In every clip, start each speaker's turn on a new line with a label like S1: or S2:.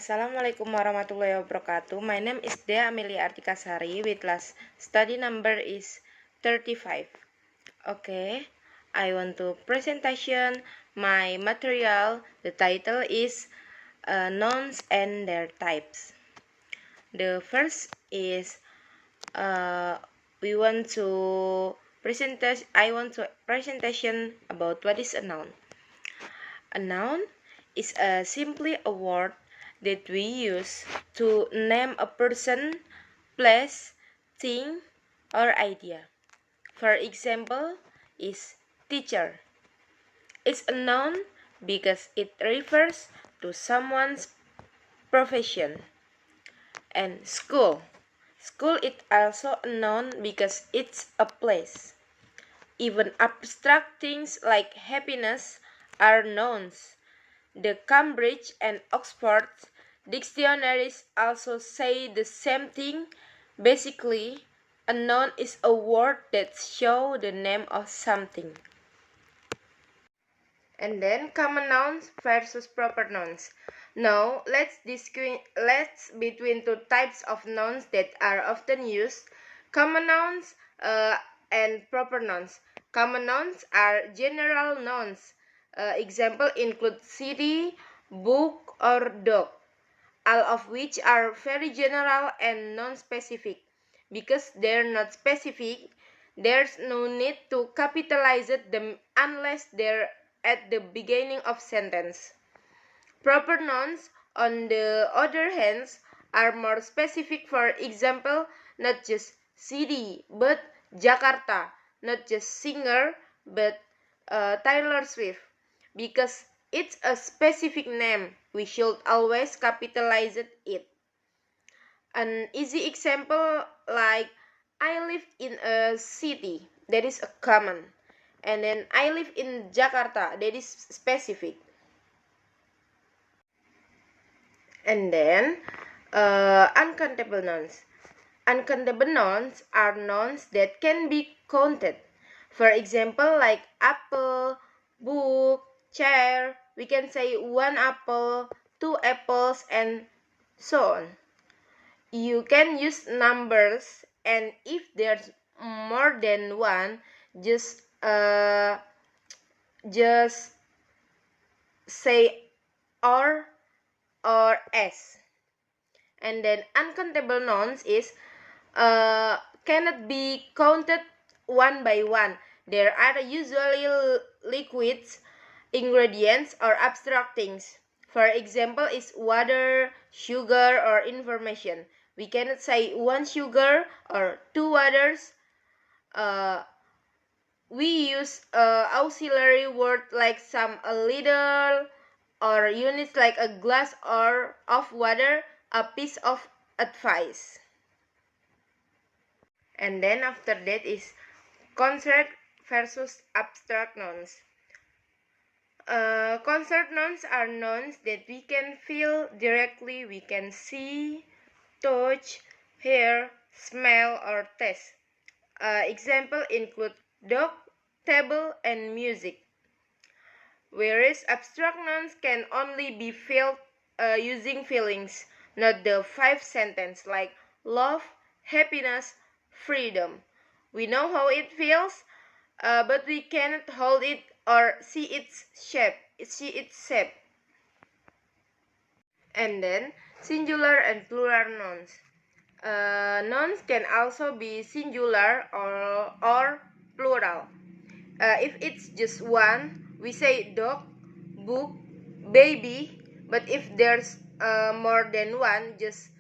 S1: Assalamualaikum warahmatullahi wabarakatuh. My name is Dea Amelia Artikasari with class study number is 35. Okay, I want to presentation my material. The title is nouns and their types. The first is we want to presentation about what is a noun. A noun is simply a word that we use to name a person, place, thing, or idea. For example, is teacher. It's a noun because it refers to someone's profession. And school. School is also a noun because it's a place. Even abstract things like happiness are nouns. The Cambridge and Oxford dictionaries also say the same thing. Basically, a noun is a word that shows the name of something. And then common nouns versus proper nouns. Now, let's between two types of nouns that are often used, common nouns and proper nouns. Common nouns are general nouns. Example include city, book, or dog, all of which are very general and non-specific. Because they're not specific, there's no need to capitalize them unless they're at the beginning of sentence. Proper nouns, on the other hand, are more specific. For example, not just city, but Jakarta, not just singer, but Taylor Swift. Because it's a specific name, we should always capitalize it. An easy example like I live in a city, that is a common. And then I live in Jakarta, that is specific. And then uncountable nouns. Uncountable nouns are nouns that can be counted. For example, like apple, book, chair, we can say one apple, two apples, and so on. You can use numbers, and if there's more than one, just say or s. And then uncountable nouns is cannot be counted one by one. There are usually liquids, ingredients, or abstract things. For example, is water, sugar, or information. We cannot say one sugar or two waters. We use auxiliary word like some a little, or units like a glass or of water, a piece of advice. And then after that is concrete versus abstract nouns. Concrete nouns are nouns that we can feel directly, we can see, touch, hear, smell, or taste. Example include dog, table, and music. Whereas abstract nouns can only be felt using feelings, not the 5 sentences like love, happiness, freedom. We know how it feels, but we cannot hold it or see its shape. And then singular and plural nouns. Nouns can also be singular or plural. If it's just one, we say dog, book, baby. But if there's more than one, just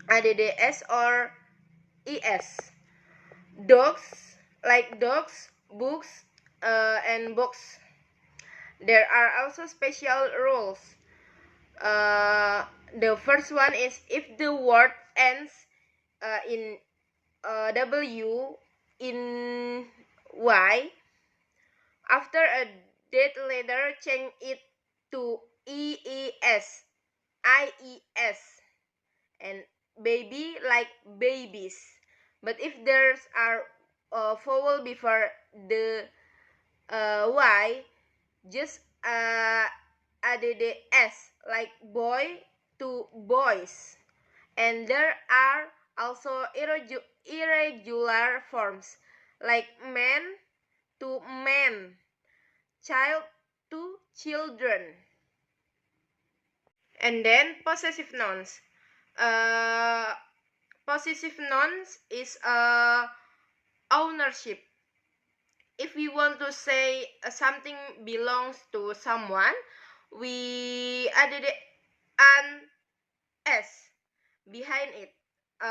S1: adds or es. Dogs, like dogs, books, and books. There are also special rules. The first one is if the word ends in W in Y, after a dead letter, change it to EES, IES, and baby like babies. But if there's are vowel before the Y, just adds, like boy to boys. And there are also irregular forms, like man to men, child to children. And then possessive nouns. Uh, Possessive nouns is ownership. If we want to say something belongs to someone, we added an s behind it.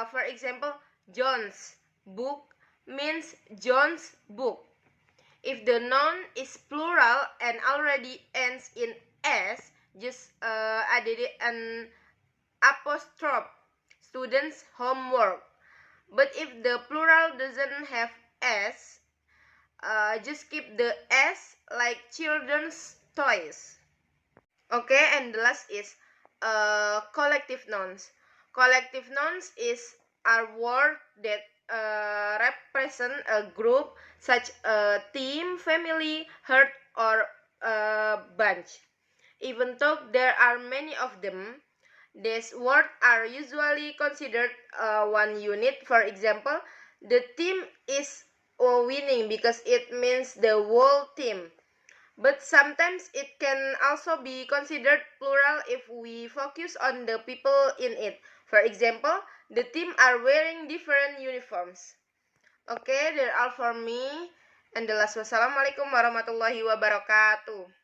S1: For example, John's book means John's book. If the noun is plural and already ends in s, just added an apostrophe, students' homework. But if the plural doesn't have s, just keep the s, like children's toys. Okay, and the last is collective nouns. Collective nouns is a word that represent a group, such a team, family, herd, or a bunch. Even though there are many of them, these words are usually considered one unit. For example, the team is winning because it means the whole team. But sometimes it can also be considered plural if we focus on the people in it. For example, the team are wearing different uniforms. Okay, that's all for me. And the last, wassalamualaikum warahmatullahi wabarakatuh.